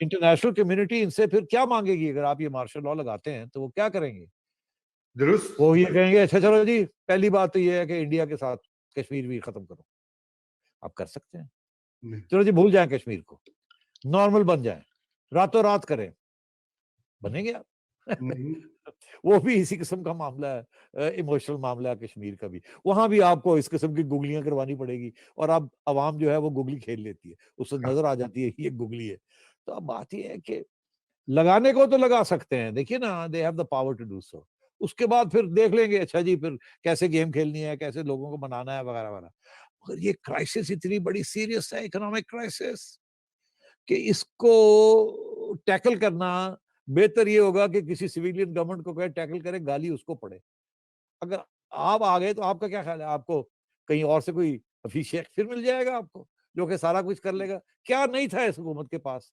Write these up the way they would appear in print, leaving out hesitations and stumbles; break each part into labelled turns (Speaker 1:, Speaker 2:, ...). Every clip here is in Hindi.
Speaker 1: इंटरनेशनल कम्युनिटी इनसे फिर क्या मांगेगी? अगर आप ये मार्शल लॉ लगाते हैं तो वो क्या करेंगे?
Speaker 2: दुरुस्त।
Speaker 1: वो ये कहेंगे अच्छा चलो जी, पहली बात तो ये है कि इंडिया के साथ कश्मीर भी खत्म करो। आप कर सकते हैं।
Speaker 2: नहीं,
Speaker 1: चलो जी भूल जाएँ कश्मीर को, नॉर्मल बन जाएँ, रातों-रात करें, बनेंगे आप?
Speaker 2: नहीं।
Speaker 1: वो भी इसी किस्म का मामला है, इमोशनल मामला है कश्मीर का भी। वहाँ भी आपको इस किस्म की गुगलियाँ करवानी पड़ेगी और अब अवाम जो है वो गुगली खेल लेती है। उसे
Speaker 2: हाँ,
Speaker 1: नज़र आ जाती है कि ये गुगली है। तो अब बात ये है कि लगाने को तो लगा सकते हैं। देखिए ना, they have the power to do so. उसके बाद फिर देख लेंगे अच्छा जी फिर कैसे गेम खेलनी है, कैसे लोगों को मनाना है वगैरह-वगैरह। मगर ये क्राइसिस इतनी बड़ी सीरियस है, इकोनॉमिक क्राइसिस, कि इसको टैकल करना बेहतर ये होगा कि किसी सिविलियन गवर्नमेंट को कहे टैकल करे, गाली उसको पड़े। अगर आप आ गए तो आपका क्या ख्याल है? आपको कहीं और से कोई अभिषेक फिर मिल जाएगा आपको, जो कि सारा कुछ कर लेगा? क्या नहीं था इस हुकूमत के पास?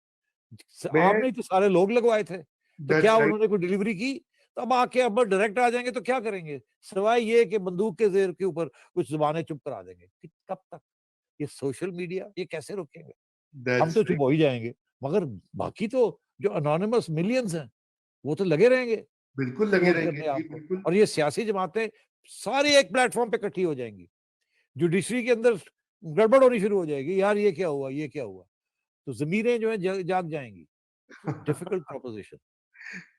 Speaker 2: मैं
Speaker 1: आपने ही तो सारे लोग लगवाए थे। तो
Speaker 2: दैट्स
Speaker 1: क्या
Speaker 2: राइट।
Speaker 1: उन्होंने कोई डिलीवरी की? तब आके अब डायरेक्ट आ जाएँगे तो क्या करेंगे? सिवाय ये कि बंदूक के ज़ेर के ऊपर कुछ ज़ुबानें चुप करा देंगे। कि कब तक? ये सोशल मीडिया ये कैसे रोकेंगे? हम
Speaker 2: दैट्स
Speaker 1: तो चुप
Speaker 2: राइट।
Speaker 1: हो ही जाएँगे, मगर बाकी तो जो एनोनिमस मिलियंस हैं, वो तो लगे रहेंगे
Speaker 2: बिल्कुल लगे
Speaker 1: सपोर्ट
Speaker 2: रहेंगे।
Speaker 1: करने
Speaker 2: जी,
Speaker 1: आपको।
Speaker 2: बिल्कुल।
Speaker 1: और ये सियासी जमातें सारी एक प्लेटफ़ॉर्म पे इकट्ठी हो जाएँगी। जुडिशरी के अंदर गड़बड़ होनी शुरू हो जाएगी, यार ये क्या हुआ, ये क्या हुआ? तो ज़मीरें जो हैं जाग जाएँगी। Difficult proposition.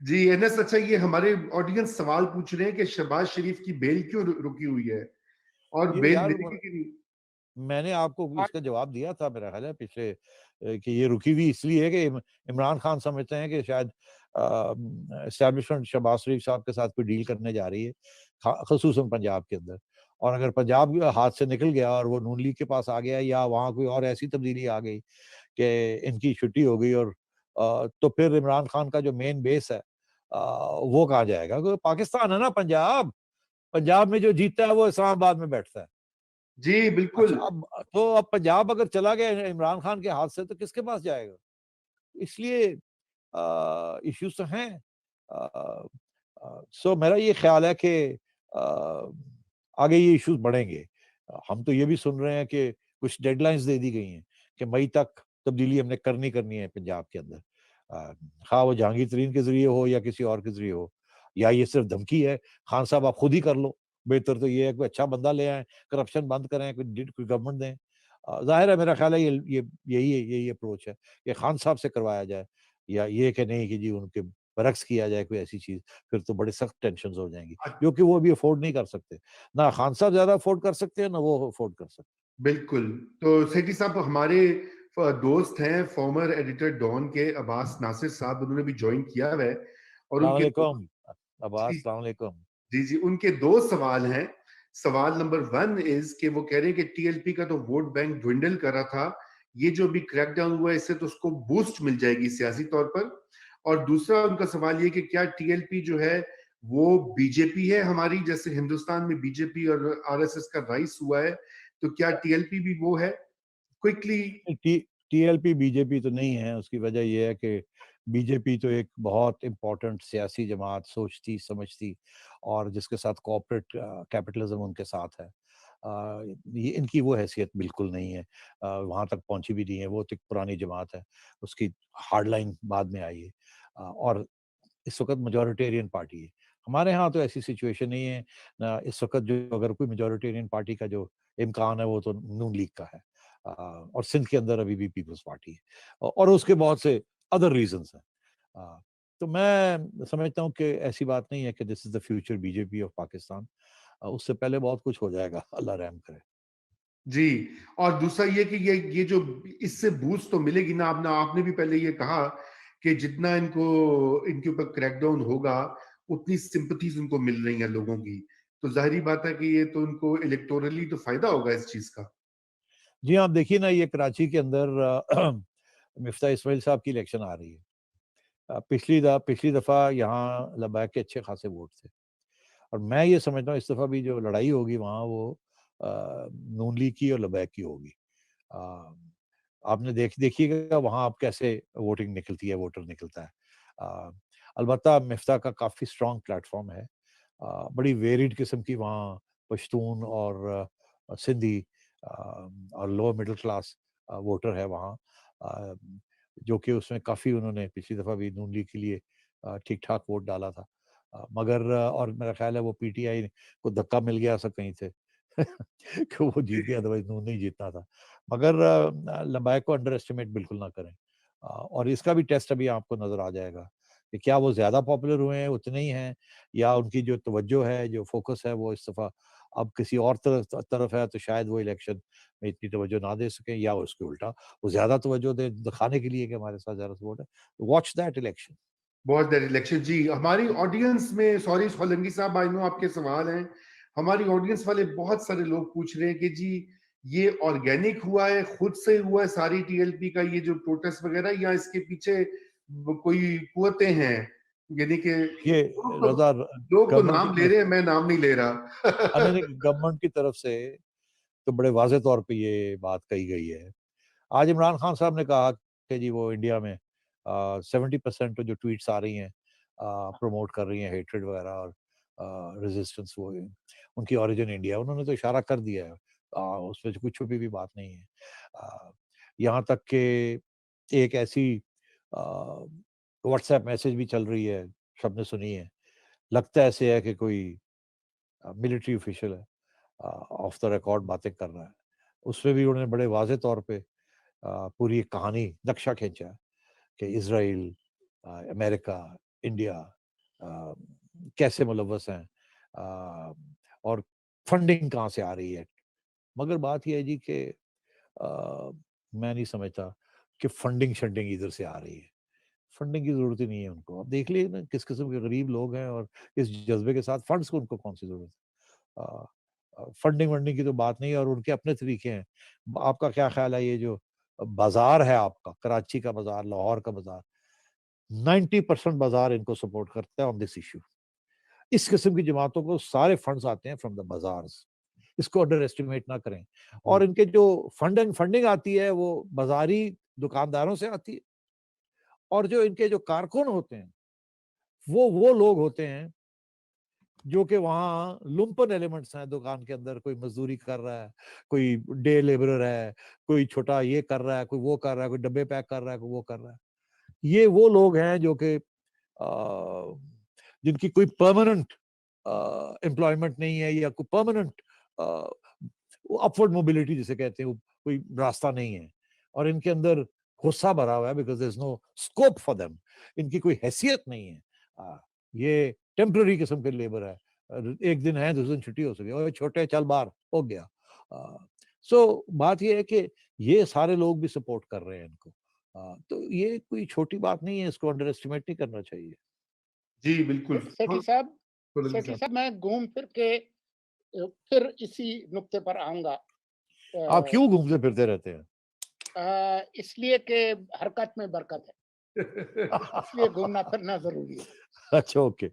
Speaker 2: जी, एनएस, अच्छा, ये हमारे ऑडियंस सवाल पूछ रहे हैं कि शहबाज शरीफ की बेल क्यों रुकी हुई है और
Speaker 1: ये
Speaker 2: बेल
Speaker 1: यार
Speaker 2: मिलेगी कि नहीं?
Speaker 1: मैंने आपको इसका जवाब दिया था मेरा ख़्याल है पिछले कि ये रुकी हुई इसलिए है कि इमरान खान समझते हैं कि शायद एस्टेब्लिशमेंट शहबाज शरीफ साहब के साथ कोई डील करने जा रही है, ख़ुसूसन पंजाब के अंदर। और अगर पंजाब हाथ से निकल गया और वो नून लीग के पास आ गया या वहाँ कोई और ऐसी तब्दीली आ गई कि इनकी छुट्टी हो गई और तो फिर इमरान खान का जो मेन बेस है वो कहाँ जाएगा? क्योंकि पाकिस्तान है ना पंजाब, पंजाब में जो जीतता है वो इस्लामाबाद में बैठता है।
Speaker 2: जी, बिल्कुल।
Speaker 1: अच्छा अब पंजाब अगर चला गया इमरान खान के हाथ से तो किसके पास जाएगा? इसलिए इश्यूज़ तो हैं। अ सो मेरा ये ख़्याल है कि अ, आगे ये इश्यूज़ बढ़ेंगे। हम तो ये भी सुन रहे हैं कि कुछ डेडलाइन्स दे दी गई हैं कि मई तक तब्दीली हमने करनी है पंजाब के अंदर। ख़्वाह वो जहांगीर तरीन के ज़रिए हो या किसी और के ज़रिए हो, या ये सिर्फ़ धमकी है, खान साहब आप खुद ही कर लो। बेहतर तो ये है कोई अच्छा बंदा ले आएँ, करप्शन बंद करें, कोई गवर्नमेंट दें। ज़ाहिर है मेरा ख़्याल है यही अप्रोच है कि खान साहब से करवाया जाए, या ये कि नहीं कि जी उनके बरक्स किया जाए कोई ऐसी चीज़, फिर तो बड़ी सख्त टेंशन्स हो जाएँगी, जो कि वो अभी अफ़ोर्ड नहीं कर सकते। ना खान साहब ज़्यादा अफ़ोर्ड कर सकते हैं, ना वो अफ़ोर्ड कर सकते।
Speaker 2: बिल्कुल। तो सेठी साहब, हमारे दोस्त हैं फॉर्मर एडिटर डॉन के अब्बास नासिर साहब, उन्होंने भी जॉइन किया हुआ है और
Speaker 1: अस्सलाम
Speaker 2: उनके दो।
Speaker 1: वालेकुम अब्बास,
Speaker 2: जी,
Speaker 1: अस्सलाम वालेकुम।
Speaker 2: जी, जी, उनके 2 सवाल हैं। सवाल नंबर 1 इज़ कि वो कह रहे हैं कि टीएलपी का तो वोट बैंक dwindle कर रहा था। ये जो अभी क्रैकडाउन हुआ है, इससे तो उसको बूस्ट मिल जाएगी सियासी तौर पर। और दूसरा उनका सवाल ये कि क्या टीएलपी जो है वो बीजेपी है हमारी, जैसे हिंदुस्तान में बीजेपी और आरएसएस का राइज हुआ है, तो क्या टीएलपी भी वो है? क्विकली।
Speaker 1: टी टीएलपी बीजेपी तो नहीं है, उसकी वजह ये है कि बीजेपी तो एक बहुत इम्पोर्टेंट सियासी जमात सोचती, समझती और जिसके साथ कॉर्पोरेट कैपिटलिज़्म उनके साथ है। ये इनकी वो हैसियत बिल्कुल नहीं है। वहाँ तक पहुँची भी नहीं है, वो तो एक पुरानी जमात है, उसकी हार्ड लाइन बाद में आई है। और इस वक़्त मेजॉरिटेरियन पार्टी है। हमारे यहाँ तो ऐसी सिचुएशन नहीं है। इस वक़्त जो अगर कोई मेजॉरिटेरियन पार्टी का जो इम्कान है वो तो नून लीग का है। और सिंध के अंदर अभी भी पीपल्स पार्टी है और उसके बहुत से अदर रीज़न्स हैं। अ, तो मैं समझता हूँ कि ऐसी बात नहीं है कि this is the future BJP of Pakistan. उससे पहले बहुत कुछ हो जाएगा, अल्लाह रहम करे।
Speaker 2: जी। और दूसरा ये कि ये जो इससे बूस्ट तो मिलेगी ना, आपने आपने भी पहले ये कहा कि जितना इनको इनके ऊपर क्रैकडाउन होगा, उतनी सिंपैथीज उनको मिल रही हैं लोगों की। तो ज़ाहिर-सी बात है कि ये तो उनको इलेक्टोरली तो फ़ायदा होगा इस चीज़ का।
Speaker 1: जी, आप देखिए ना ये कराची के अंदर मिफ्ता इस्माइल साहब की इलेक्शन आ रही है। पिछली दफ़ा यहाँ लब्बैक के अच्छे खासे वोट थे। और मैं ये समझता हूँ इस दफ़ा भी जो लड़ाई होगी वहाँ वो नून लीग की और लबैक की होगी। अ, आपने देखिएगा वहाँ अब कैसे वोटिंग निकलती है, वोटर निकलता है। अ, अलबत्ता मिफ्ता का काफ़ी स्ट्रॉन्ग प्लेटफ़ॉर्म है। बड़ी वेरिड किस्म की वहाँ पश्तून और सिंधी और लोअर मिडल क्लास वोटर है वहाँ। अ, जो कि उसमें काफ़ी उन्होंने पिछली दफ़ा भी नून लीग के लिए ठीक-ठाक वोट डाला था। मगर और मेरा ख़्याल है वो पीटीआई को धक्का मिल गया ऐसा कहीं से कि वो जीत गया, अदरवाइज़ नून नहीं जीतना था। मगर लंबाई को अंडर एस्टिमेट बिल्कुल ना करें। और इसका भी टेस्ट अभी आपको नज़र आ जाएगा कि क्या वो ज़्यादा पॉपुलर हुए हैं, उतने ही हैं, या उनकी जो तवज्जो है, जो फ़ोकस है, वो इस दफ़ा अब किसी और तरफ है, तो शायद वो इलेक्शन में इतनी तवज्जो ना दे सकें, या उसके उल्टा वो ज़्यादा तवज्जो दें, दिखाने के लिए कि हमारे साथ ज़्यादा सपोर्ट है। Watch that election.
Speaker 2: बहुत देर इलेक्शन जी। हमारी ऑडियंस में, सॉरी सोलंकी साहब, आई नो आपके सवाल हैं, हमारी ऑडियंस वाले बहुत सारे लोग पूछ रहे हैं कि जी ये ऑर्गेनिक हुआ है, खुद से हुआ है सारी टीएलपी का ये जो प्रोटेस्ट वगैरह, या इसके पीछे कोई कुवतें हैं, यानी कि
Speaker 1: ये रज़ा
Speaker 2: लोग तो
Speaker 1: गवर्नमेंट की
Speaker 2: नाम ले
Speaker 1: तरफ
Speaker 2: रहे हैं,
Speaker 1: से,
Speaker 2: मैं नाम नहीं ले रहा।
Speaker 1: नहीं, नहीं, गवर्नमेंट की तरफ से तो बड़े वाज़ेह तौर पे ये बात कही गई है। आज इमरान खान साहब ने कहा कि जी वो इंडिया में 70% जो ट्वीट्स आ रही हैं प्रमोट कर रही हैं हेट्रेड वगैरह और रेजिस्टेंस, वो उनकी ओरिजिन इंडिया है। उन्होंने तो इशारा कर दिया है, उसमें से कुछ छुपी हुई बात नहीं है। यहाँ तक कि एक ऐसी व्हाट्सएप मैसेज भी चल रही है, सबने सुनी है, लगता ऐसे है कि कोई मिलिट्री ऑफिशियल है, ऑफ द रिकॉर्ड बातें कर रहा है। उसमें भी उन्होंने बड़े वाज़ेह तौर पे पूरी एक कहानी, नक्शा खींचा है कि इज़राइल, अमेरिका, इंडिया अ, कैसे मुलव्वस हैं, और फंडिंग कहाँ से आ रही है। मगर बात ये है जी कि मैं नहीं समझता कि फंडिंग-शंडिंग इधर से आ रही है। फंडिंग की ज़रूरत ही नहीं है उनको। अब देख लीजिए ना किस किस्म के गरीब लोग हैं, और इस जज़्बे के साथ फंड्स को उनको कौन-सी ज़रूरत है। फंडिंग-वंडिंग की तो बात नहीं है, और उनके अपने तरीके हैं। आपका क्या ख़्याल है, ये जो बाज़ार है आपका, कराची का बाज़ार, लाहौर का बाज़ार, 90% बाज़ार इनको सपोर्ट करता है ऑन दिस इश्यू। इस किस्म की जमातों को सारे फंड्स आते हैं फ्रॉम द बाज़ार्स। इसको अंडर एस्टिमेट ना करें। और इनके जो फंडिंग आती है, वो बाज़ारी दुकानदारों से आती है, और जो इनके जो कारकुन होते हैं, वो लोग होते हैं जो कि वहाँ लुम्पन एलिमेंट्स हैं दुकान के अंदर। कोई मज़दूरी कर रहा है, कोई डे लेबरर है, कोई छोटा ये कर रहा है, कोई वो कर रहा है, कोई डब्बे पैक कर रहा है, कोई वो कर रहा है। ये वो लोग हैं जो कि जिनकी कोई परमानेंट एम्प्लॉयमेंट नहीं है, या कोई परमानेंट अपवर्ड मोबिलिटी जिसे कहते हैं, वो कोई रास्ता नहीं है, और इनके अंदर गुस्सा भरा हुआ है, because there is no scope for them. इनकी कोई हैसियत नहीं है। ये टेम्पररी किस्म के लेबर है। एक दिन है, दूसरे दिन छुट्टी हो सके, ओए छोटे चल बाहर, हो गया। सो बात ये है कि ये सारे लोग भी सपोर्ट कर रहे हैं इनको। तो ये कोई छोटी बात नहीं है, इसको अंडर एस्टिमेट नहीं करना चाहिए।
Speaker 2: जी, बिल्कुल।
Speaker 3: सेठी
Speaker 2: हाँ,
Speaker 3: साहब,
Speaker 2: सोलंकी साहब।
Speaker 3: मैं घूम फिर के फिर इसी नुक्ते पर आऊँगा।
Speaker 1: आप क्यों घूमते फिरते रहते हैं?
Speaker 3: इसलिए कि हरकत में बरकत है, इसलिए घूमना फिरना ज़रूरी है।
Speaker 1: अच्छा, ओके।